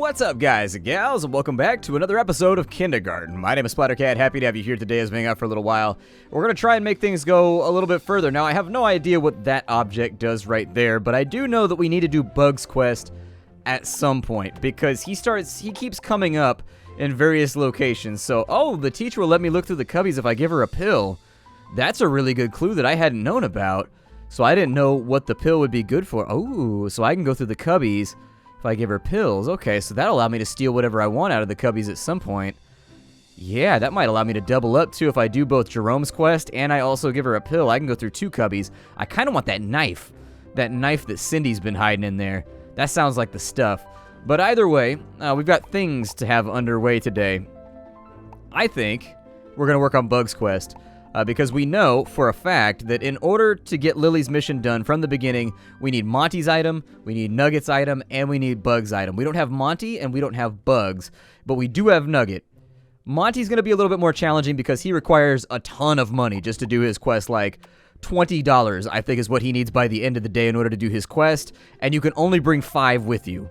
What's up, guys and gals, and welcome back to another episode of Kindergarten. My name is Splattercat. Happy to have you here today as we hang out for a little while. We're going to try and make things go a little bit further. Now, I have no idea what that object does right there, but I do know that we need to do Bug's Quest at some point, because he keeps coming up in various locations. So, oh, the teacher will let me look through the cubbies if I give her a pill. That's a really good clue that I hadn't known about. So I didn't know what the pill would be good for. Oh, so I can go through the cubbies if I give her pills. Okay, so that'll allow me to steal whatever I want out of the cubbies at some point. Yeah, that might allow me to double up, too, if I do both Jerome's quest and I also give her a pill. I can go through two cubbies. I kind of want that knife. That knife that Cindy's been hiding in there. That sounds like the stuff. But either way, we've got things to have underway today. I think we're going to work on Bug's Quest. Because we know for a fact that in order to get Lily's mission done from the beginning, we need Monty's item, we need Nugget's item, and we need Bug's item. We don't have Monty and we don't have Bugs, but we do have Nugget. Monty's going to be a little bit more challenging because he requires a ton of money just to do his quest, like $20, I think is what he needs by the end of the day in order to do his quest, and you can only bring 5 with you.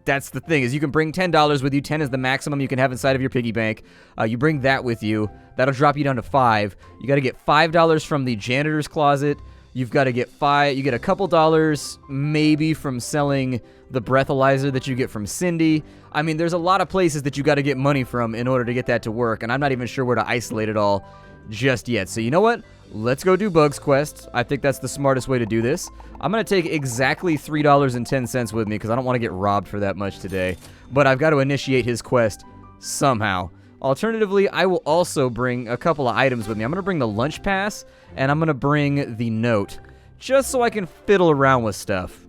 That's the thing, is you can bring $10 with you. 10 is the maximum you can have inside of your piggy bank. You bring that with you. That'll drop you down to 5. You got to get $5 from the janitor's closet. You've got to get you get a couple dollars maybe from selling the breathalyzer that you get from Cindy. I mean, there's a lot of places that you got to get money from in order to get that to work, and I'm not even sure where to isolate it all just yet. So you know what? Let's go do Bug's Quest. I think that's the smartest way to do this. I'm going to take exactly $3.10 with me because I don't want to get robbed for that much today. But I've got to initiate his quest somehow. Alternatively, I will also bring a couple of items with me. I'm going to bring the lunch pass, and I'm going to bring the note, just so I can fiddle around with stuff.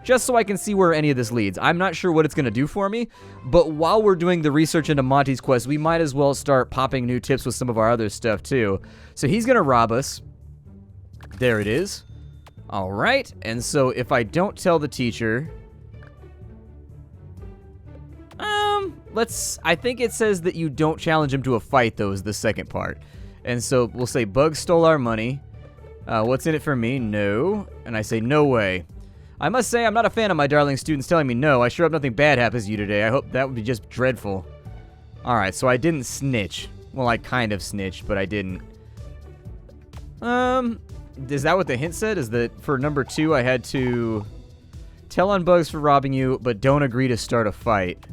Just so I can see where any of this leads. I'm not sure what it's going to do for me, but while we're doing the research into Monty's quest, we might as well start popping new tips with some of our other stuff, too. So he's going to rob us. There it is. All right, and so if I don't tell the teacher... I think it says that you don't challenge him to a fight, though, is the second part. And so we'll say, Bug stole our money. What's in it for me? No. And I say, no way. I must say, I'm not a fan of my darling students telling me no. I sure hope nothing bad happens to you today. I hope that would be just dreadful. Alright, so I didn't snitch. Well, I kind of snitched, but I didn't. Is that what the hint said? Is that for number 2, I had to tell on Bugs for robbing you, but don't agree to start a fight.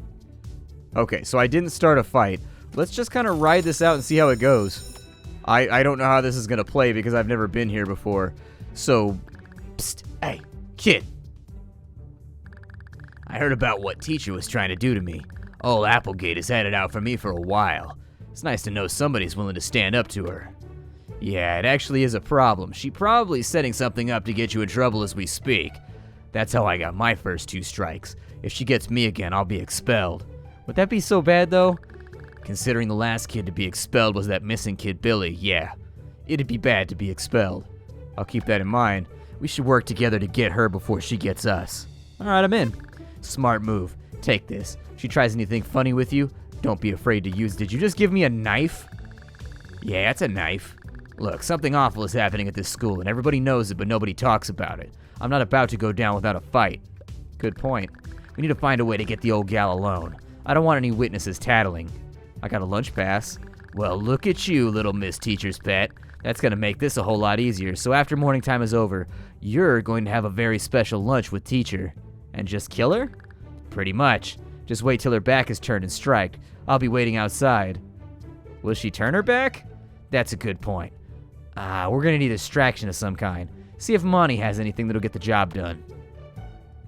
Okay, so I didn't start a fight. Let's just kind of ride this out and see how it goes. I don't know how this is going to play because I've never been here before. So, psst, hey, kid. I heard about what teacher was trying to do to me. Old Applegate has had it out for me for a while. It's nice to know somebody's willing to stand up to her. Yeah, it actually is a problem. She probably is setting something up to get you in trouble as we speak. That's how I got my first 2 strikes. If she gets me again, I'll be expelled. Would that be so bad, though? Considering the last kid to be expelled was that missing kid, Billy, yeah. It'd be bad to be expelled. I'll keep that in mind. We should work together to get her before she gets us. Alright, I'm in. Smart move. Take this. If she tries anything funny with you, don't be afraid to use it. Did you just give me a knife? Yeah, it's a knife. Look, something awful is happening at this school, and everybody knows it, but nobody talks about it. I'm not about to go down without a fight. Good point. We need to find a way to get the old gal alone. I don't want any witnesses tattling. I got a lunch pass. Well, look at you, little Miss Teacher's Pet. That's going to make this a whole lot easier. So after morning time is over, you're going to have a very special lunch with teacher. And just kill her? Pretty much. Just wait till her back is turned and striked. I'll be waiting outside. Will she turn her back? That's a good point. We're going to need a distraction of some kind. See if Monty has anything that'll get the job done.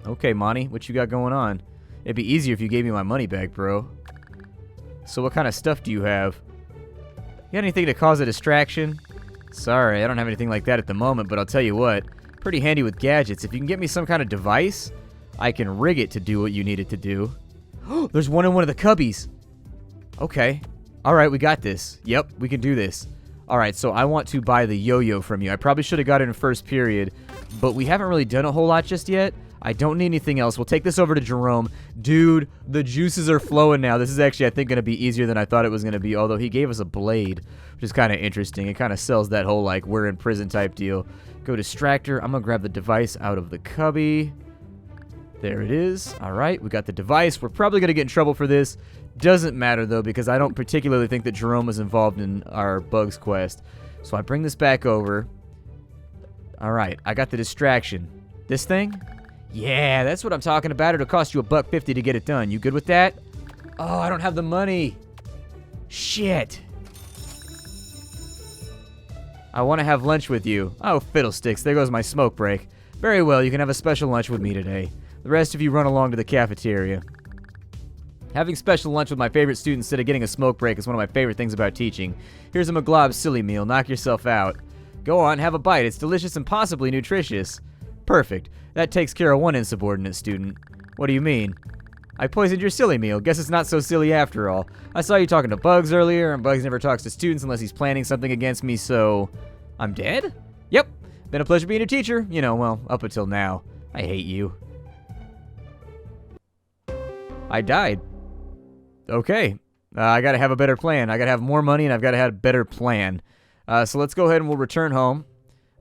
Okay, Monty, what you got going on? It'd be easier if you gave me my money back, bro. So what kind of stuff do you have? You got anything to cause a distraction? Sorry, I don't have anything like that at the moment, but I'll tell you what. Pretty handy with gadgets. If you can get me some kind of device, I can rig it to do what you need it to do. There's one in one of the cubbies. Okay. Alright, we got this. Yep, we can do this. Alright, so I want to buy the yo-yo from you. I probably should have got it in first period, but we haven't really done a whole lot just yet. I don't need anything else. We'll take this over to Jerome. Dude, the juices are flowing now. This is actually, I think, going to be easier than I thought it was going to be, although he gave us a blade, which is kind of interesting. It kind of sells that whole, like, we're in prison type deal. Go distractor. I'm going to grab the device out of the cubby. There it is. All right, we got the device. We're probably going to get in trouble for this. Doesn't matter, though, because I don't particularly think that Jerome was involved in our bugs quest. So I bring this back over. All right, I got the distraction. This thing? Yeah, that's what I'm talking about. It'll cost you $1.50 to get it done. You good with that? Oh, I don't have the money. Shit. I want to have lunch with you. Oh, fiddlesticks. There goes my smoke break. Very well, you can have a special lunch with me today. The rest of you run along to the cafeteria. Having special lunch with my favorite student instead of getting a smoke break is one of my favorite things about teaching. Here's a McGlob silly meal. Knock yourself out. Go on, have a bite. It's delicious and possibly nutritious. Perfect. That takes care of one insubordinate student. What do you mean? I poisoned your silly meal. Guess it's not so silly after all. I saw you talking to Bugs earlier, and Bugs never talks to students unless he's planning something against me, so... I'm dead? Yep. Been a pleasure being a teacher. You know, well, up until now. I hate you. I died. Okay. I gotta have a better plan. I gotta have more money, and I've gotta have a better plan. So let's go ahead and we'll return home.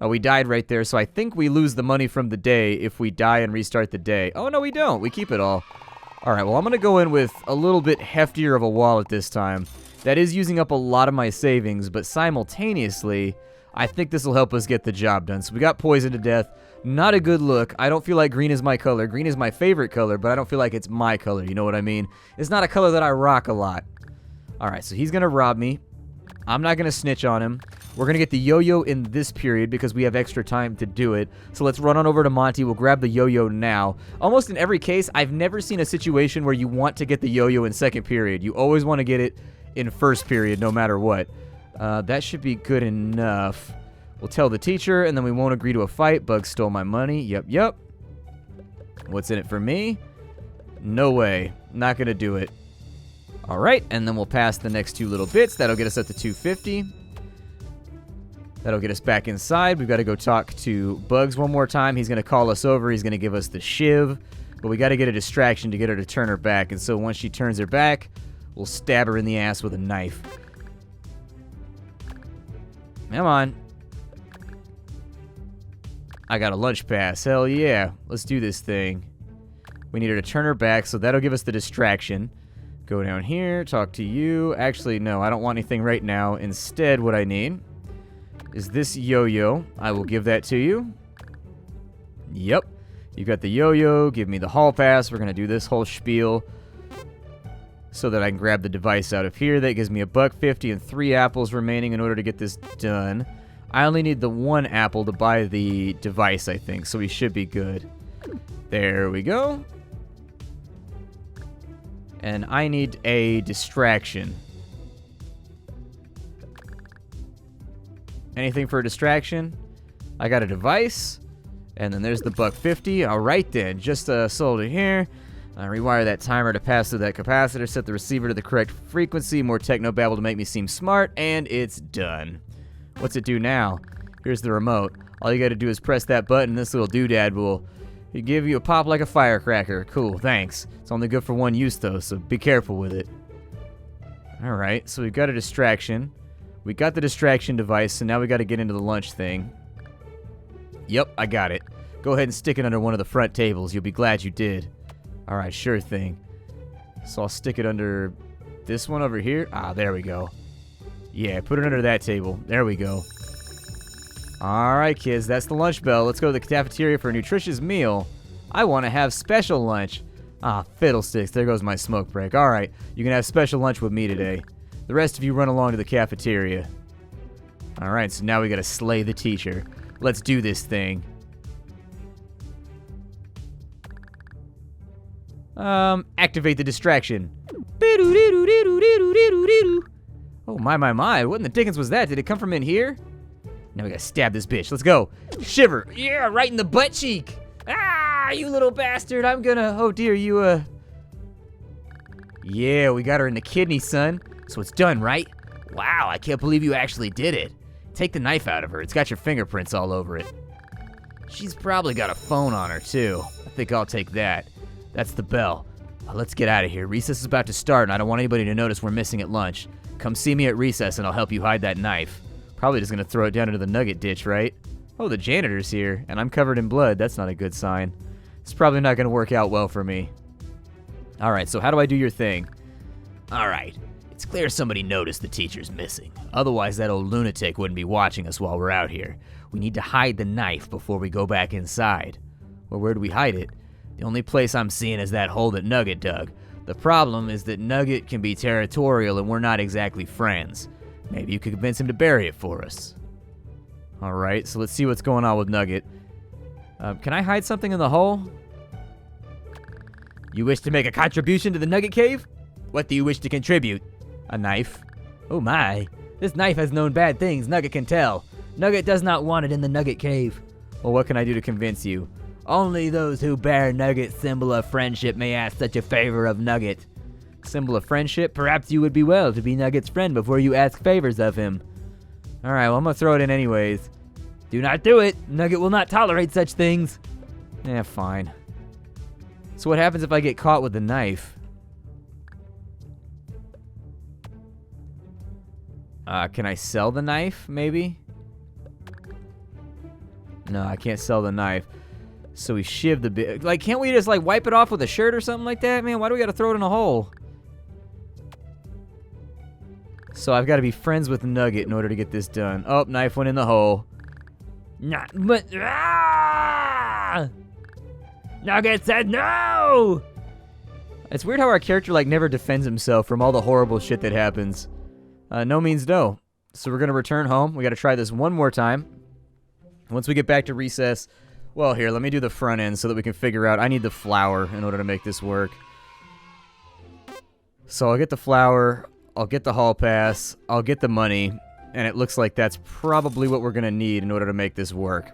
We died right there, so I think we lose the money from the day if we die and restart the day. Oh, no, we don't. We keep it all. All right, well, I'm going to go in with a little bit heftier of a wallet this time. That is using up a lot of my savings, but simultaneously, I think this will help us get the job done. So we got poisoned to death. Not a good look. I don't feel like green is my color. Green is my favorite color, but I don't feel like it's my color. You know what I mean? It's not a color that I rock a lot. All right, so he's going to rob me. I'm not going to snitch on him. We're going to get the yo-yo in this period because we have extra time to do it. So let's run on over to Monty. We'll grab the yo-yo now. Almost in every case, I've never seen a situation where you want to get the yo-yo in second period. You always want to get it in first period no matter what. That should be good enough. We'll tell the teacher, and then we won't agree to a fight. Bugs stole my money. Yep. What's in it for me? No way. Not going to do it. All right, and then we'll pass the next two little bits. That'll get us up to 250. That'll get us back inside. We've got to go talk to Bugs one more time. He's going to call us over. He's going to give us the shiv. But we got to get a distraction to get her to turn her back. And so once she turns her back, we'll stab her in the ass with a knife. Come on. I got a lunch pass. Hell yeah. Let's do this thing. We need her to turn her back, so that'll give us the distraction. Go down here, talk to you. Actually, no, I don't want anything right now. Instead, what I need is this yo-yo. I will give that to you. Yep. You got the yo-yo. Give me the hall pass. We're going to do this whole spiel so that I can grab the device out of here. That gives me $1.50 and 3 apples remaining in order to get this done. I only need the 1 apple to buy the device, I think, so we should be good. There we go. And I need a distraction. Anything for a distraction? I got a device. And then there's the $1.50. All right then, just sold it here. Rewire that timer to pass through that capacitor. Set the receiver to the correct frequency. More technobabble to make me seem smart. And it's done. What's it do now? Here's the remote. All you got to do is press that button. This little doodad will give you a pop like a firecracker. Cool, thanks. It's only good for one use, though, so be careful with it. Alright, so we've got a distraction. We got the distraction device, so now we got to get into the lunch thing. Yep, I got it. Go ahead and stick it under one of the front tables. You'll be glad you did. Alright, sure thing. So I'll stick it under this one over here. Ah, there we go. Yeah, put it under that table. There we go. Alright, kids, that's the lunch bell. Let's go to the cafeteria for a nutritious meal. I want to have special lunch. Ah, fiddlesticks. There goes my smoke break. Alright, you can have special lunch with me today. The rest of you run along to the cafeteria. Alright, so now we gotta slay the teacher. Let's do this thing. Activate the distraction. Oh, my. What in the dickens was that? Did it come from in here? Now we gotta stab this bitch. Let's go. Shiver. Yeah, right in the butt cheek. Ah, you little bastard. I'm gonna... Oh, dear, you, Yeah, we got her in the kidney, son. So it's done, right? Wow, I can't believe you actually did it. Take the knife out of her. It's got your fingerprints all over it. She's probably got a phone on her, too. I think I'll take that. That's the bell. Let's get out of here. Recess is about to start, and I don't want anybody to notice we're missing at lunch. Come see me at recess, and I'll help you hide that knife. Probably just gonna throw it down into the nugget ditch, right? Oh, the janitor's here, and I'm covered in blood. That's not a good sign. It's probably not going to work out well for me. Alright, so how do I do your thing? Alright, it's clear somebody noticed the teacher's missing. Otherwise, that old lunatic wouldn't be watching us while we're out here. We need to hide the knife before we go back inside. Well, where do we hide it? The only place I'm seeing is that hole that Nugget dug. The problem is that Nugget can be territorial and we're not exactly friends. Maybe you could convince him to bury it for us. Alright, so let's see what's going on with Nugget. Can I hide something in the hole? You wish to make a contribution to the Nugget Cave? What do you wish to contribute? A knife. Oh my, this knife has known bad things, Nugget can tell. Nugget does not want it in the Nugget Cave. Well, what can I do to convince you? Only those who bear Nugget's symbol of friendship may ask such a favor of Nugget. Symbol of friendship? Perhaps you would be well to be Nugget's friend before you ask favors of him. Alright, well, I'm gonna throw it in anyways. Do not do it. Nugget will not tolerate such things. Yeah, fine. So what happens if I get caught with the knife? Can I sell the knife, maybe? No, I can't sell the knife. So we shiv the bit. Like, can't we just, like, wipe it off with a shirt or something like that? Man, why do we gotta throw it in a hole? So I've got to be friends with Nugget in order to get this done. Oh, knife went in the hole. Nugget said no! It's weird how our character, like, never defends himself from all the horrible shit that happens. No means no. So we're gonna return home. We gotta try this one more time. Once we get back to recess, well, here, let me do the front end so that we can figure out. I need the flour in order to make this work. So I'll get the flour, I'll get the hall pass, I'll get the money, and it looks like that's probably what we're gonna need in order to make this work.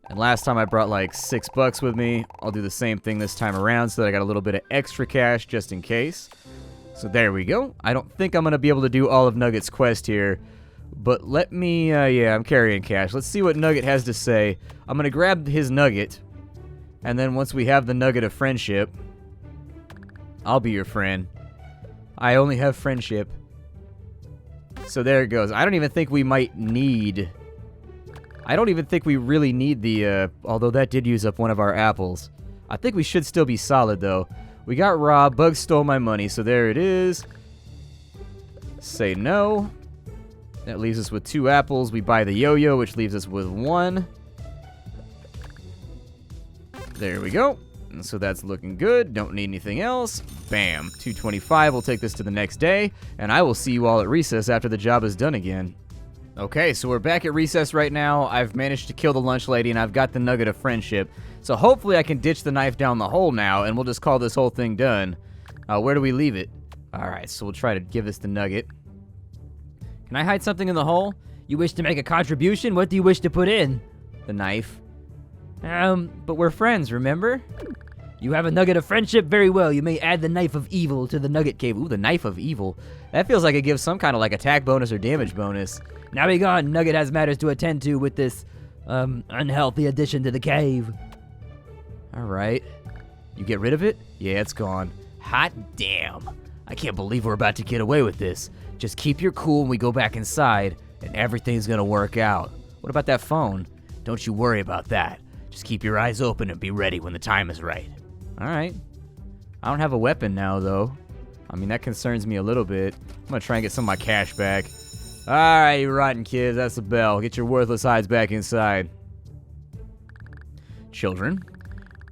And last time I brought like $6 with me. I'll do the same thing this time around so that I got a little bit of extra cash just in case. So there we go. I don't think I'm gonna be able to do all of Nugget's quest here. But let me, yeah, I'm carrying cash. Let's see what Nugget has to say. I'm going to grab his nugget. And then once we have the nugget of friendship, I'll be your friend. I only have friendship. So there it goes. I don't even think we might need... I don't even think we really need the, although that did use up one of our apples. I think we should still be solid, though. We got robbed. Bugs stole my money, so there it is. Say no. That leaves us with 2 apples. We buy the yo-yo, which leaves us with 1. There we go. And so that's looking good. Don't need anything else. Bam. 225. We'll take this to the next day. And I will see you all at recess after the job is done again. Okay, so we're back at recess right now. I've managed to kill the lunch lady, and I've got the nugget of friendship. So hopefully I can ditch the knife down the hole now, and we'll just call this whole thing done. Where do we leave it? Alright, so we'll try to give this the nugget. Can I hide something in the hole? You wish to make a contribution? What do you wish to put in? The knife. But we're friends, remember? You have a nugget of friendship? Very well. You may add the knife of evil to the Nugget Cave. Ooh, the knife of evil. That feels like it gives some kind of like attack bonus or damage bonus. Now be gone. Nugget has matters to attend to with this, unhealthy addition to the cave. Alright. You get rid of it? Yeah, it's gone. Hot damn. I can't believe we're about to get away with this. Just keep your cool when we go back inside, and everything's gonna work out. What about that phone? Don't you worry about that. Just keep your eyes open and be ready when the time is right. Alright. I don't have a weapon now, though. I mean, that concerns me a little bit. I'm gonna try and get some of my cash back. Alright, you rotten kids, that's the bell. Get your worthless hides back inside. Children,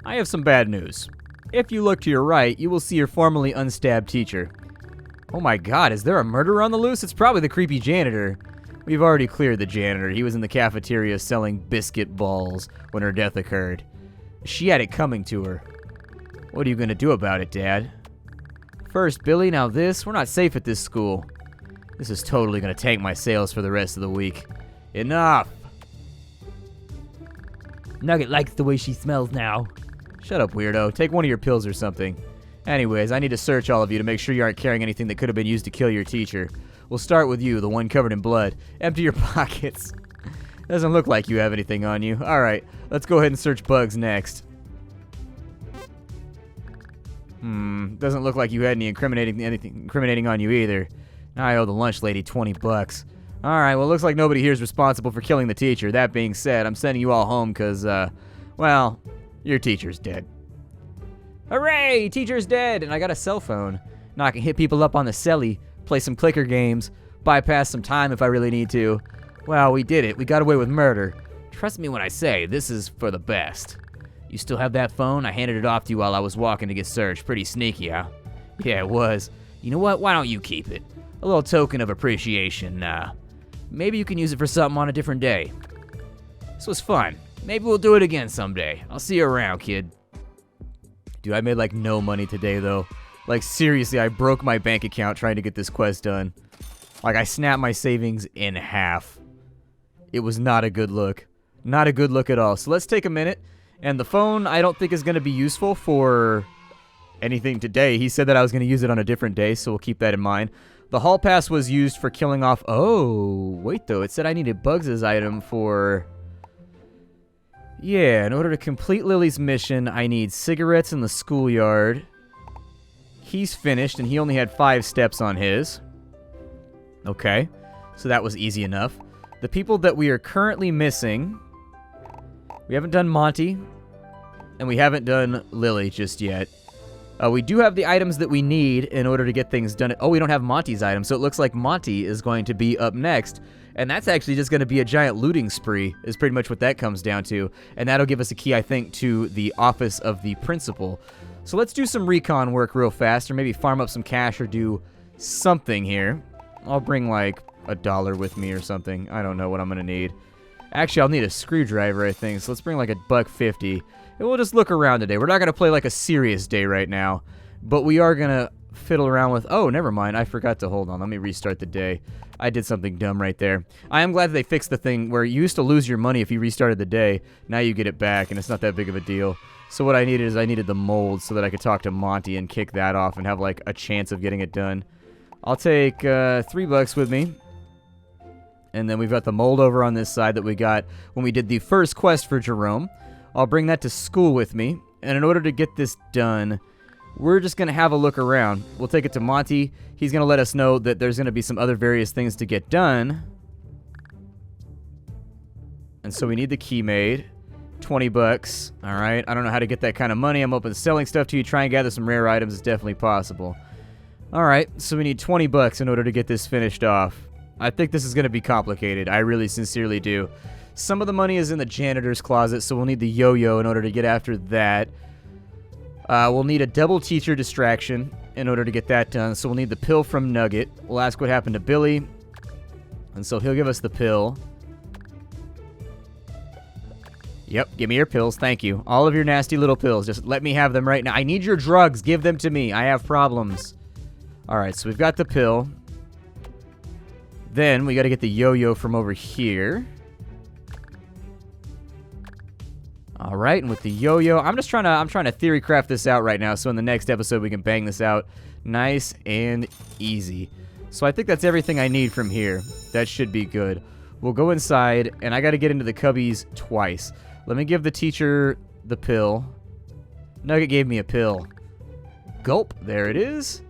I have some bad news. If you look to your right, you will see your formerly unstabbed teacher. Oh my god, is there a murderer on the loose? It's probably the creepy janitor. We've already cleared the janitor. He was in the cafeteria selling biscuit balls when her death occurred. She had it coming to her. What are you gonna do about it, Dad? First, Billy, now this. We're not safe at this school. This is totally gonna tank my sales for the rest of the week. Enough! Nugget likes the way she smells now. Shut up, weirdo. Take one of your pills or something. Anyways, I need to search all of you to make sure you aren't carrying anything that could have been used to kill your teacher. We'll start with you, the one covered in blood. Empty your pockets. Doesn't look like you have anything on you. Alright, let's go ahead and search Bugs next. Doesn't look like you had anything incriminating on you either. Now I owe the lunch lady $20. Alright, well, looks like nobody here is responsible for killing the teacher. That being said, I'm sending you all home because, Well, your teacher's dead. Hooray! Teacher's dead! And I got a cell phone. Now I can hit people up on the celly, play some clicker games, bypass some time if I really need to. Well, we did it. We got away with murder. Trust me when I say this is for the best. You still have that phone? I handed it off to you while I was walking to get searched. Pretty sneaky, huh? Yeah, it was. You know what? Why don't you keep it? A little token of appreciation. Maybe you can use it for something on a different day. This was fun. Maybe we'll do it again someday. I'll see you around, kid. Dude, I made like no money today though. Like seriously, I broke my bank account trying to get this quest done. Like I snapped my savings in half. It was not a good look. Not a good look at all. So let's take a minute. And the phone I don't think is going to be useful for anything today. He said that I was going to use it on a different day, so we'll keep that in mind. The hall pass was used for killing off... Oh, wait though. It said I needed Bugs' item for... Yeah, in order to complete Lily's mission, I need cigarettes in the schoolyard. He's finished, and he only had 5 steps on his. Okay, so that was easy enough. The people that we are currently missing... We haven't done Monty, and we haven't done Lily just yet. We do have the items that we need in order to get things done. Oh, we don't have Monty's item, so it looks like Monty is going to be up next. And that's actually just going to be a giant looting spree, is pretty much what that comes down to. And that'll give us a key, I think, to the office of the principal. So let's do some recon work real fast, or maybe farm up some cash or do something here. I'll bring, like, $1 with me or something. I don't know what I'm going to need. Actually, I'll need a screwdriver, I think. So let's bring, like, $1.50. And we'll just look around today. We're not going to play, like, a serious day right now. But we are going to fiddle around with... Oh, never mind. I forgot to... Hold on. Let me restart the day. I did something dumb right there. I am glad that they fixed the thing where you used to lose your money if you restarted the day. Now you get it back, and it's not that big of a deal. So what I needed is I needed the mold so that I could talk to Monty and kick that off and have, like, a chance of getting it done. I'll take $3 with me. And then we've got the mold over on this side that we got when we did the first quest for Jerome. I'll bring that to school with me. And in order to get this done, we're just going to have a look around. We'll take it to Monty. He's going to let us know that there's going to be some other various things to get done. And so we need the key made. $20. All right. I don't know how to get that kind of money. I'm open to selling stuff to you. Try and gather some rare items. It's definitely possible. All right. So we need $20 in order to get this finished off. I think this is going to be complicated. I really sincerely do. Some of the money is in the janitor's closet, so we'll need the yo-yo in order to get after that. We'll need a double teacher distraction in order to get that done, so we'll need the pill from Nugget. We'll ask what happened to Billy, and so he'll give us the pill. Yep, give me your pills, thank you. All of your nasty little pills, just let me have them right now. I need your drugs, give them to me. I have problems. Alright, so we've got the pill. Then we got to get the yo-yo from over here. All right, and with the yo-yo, I'm trying to theory craft this out right now, so in the next episode we can bang this out nice and easy. So I think that's everything I need from here. That should be good. We'll go inside, and I got to get into the cubbies twice. Let me give the teacher the pill. Nugget gave me a pill. Gulp, there it is.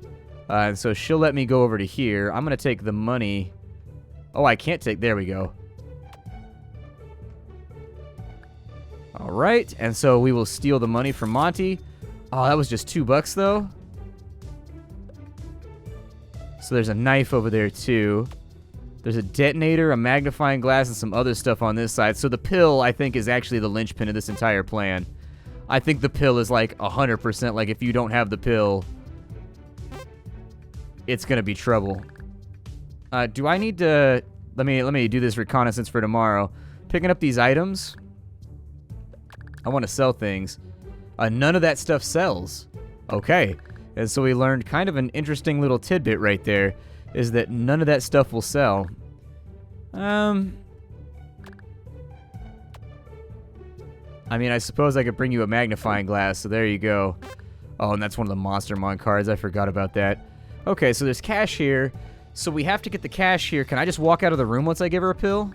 And so she'll let me go over to here. I'm going to take the money. Oh, I can't take... There we go. All right. And so we will steal the money from Monty. Oh, that was just $2, though. So there's a knife over there, too. There's a detonator, a magnifying glass, and some other stuff on this side. So the pill, I think, is actually the linchpin of this entire plan. I think the pill is, like, 100%. Like, if you don't have the pill, it's going to be trouble. Do I need to... Let me do this reconnaissance for tomorrow. Picking up these items. I want to sell things. None of that stuff sells. Okay. And so we learned kind of an interesting little tidbit right there. Is that none of that stuff will sell. I mean, I suppose I could bring you a magnifying glass. So there you go. Oh, and that's one of the Monster Mon cards. I forgot about that. Okay, so there's cash here. So we have to get the cash here. Can I just walk out of the room once I give her a pill?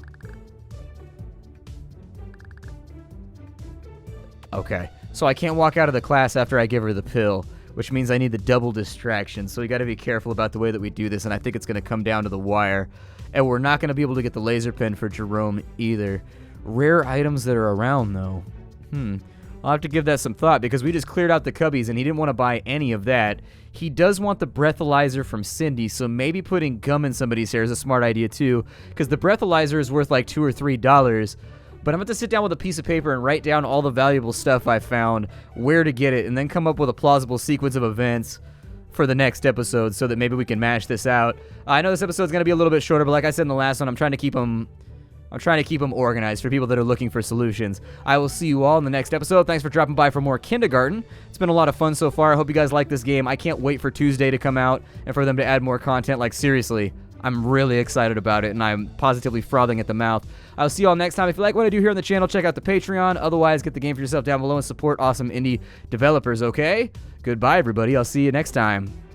Okay. So I can't walk out of the class after I give her the pill, which means I need the double distraction. So we got to be careful about the way that we do this, and I think it's going to come down to the wire. And we're not going to be able to get the laser pen for Jerome either. Rare items that are around, though. I'll have to give that some thought because we just cleared out the cubbies and he didn't want to buy any of that. He does want the breathalyzer from Cindy, so maybe putting gum in somebody's hair is a smart idea too, because the breathalyzer is worth like $2 or $3. But I'm going to sit down with a piece of paper and write down all the valuable stuff I found, where to get it, and then come up with a plausible sequence of events for the next episode so that maybe we can mash this out. I know this episode's going to be a little bit shorter, but like I said in the last one, I'm trying to keep them organized for people that are looking for solutions. I will see you all in the next episode. Thanks for dropping by for more Kindergarten. It's been a lot of fun so far. I hope you guys like this game. I can't wait for Tuesday to come out and for them to add more content. Like, seriously, I'm really excited about it, and I'm positively frothing at the mouth. I'll see you all next time. If you like what I do here on the channel, check out the Patreon. Otherwise, get the game for yourself down below and support awesome indie developers, okay? Goodbye, everybody. I'll see you next time.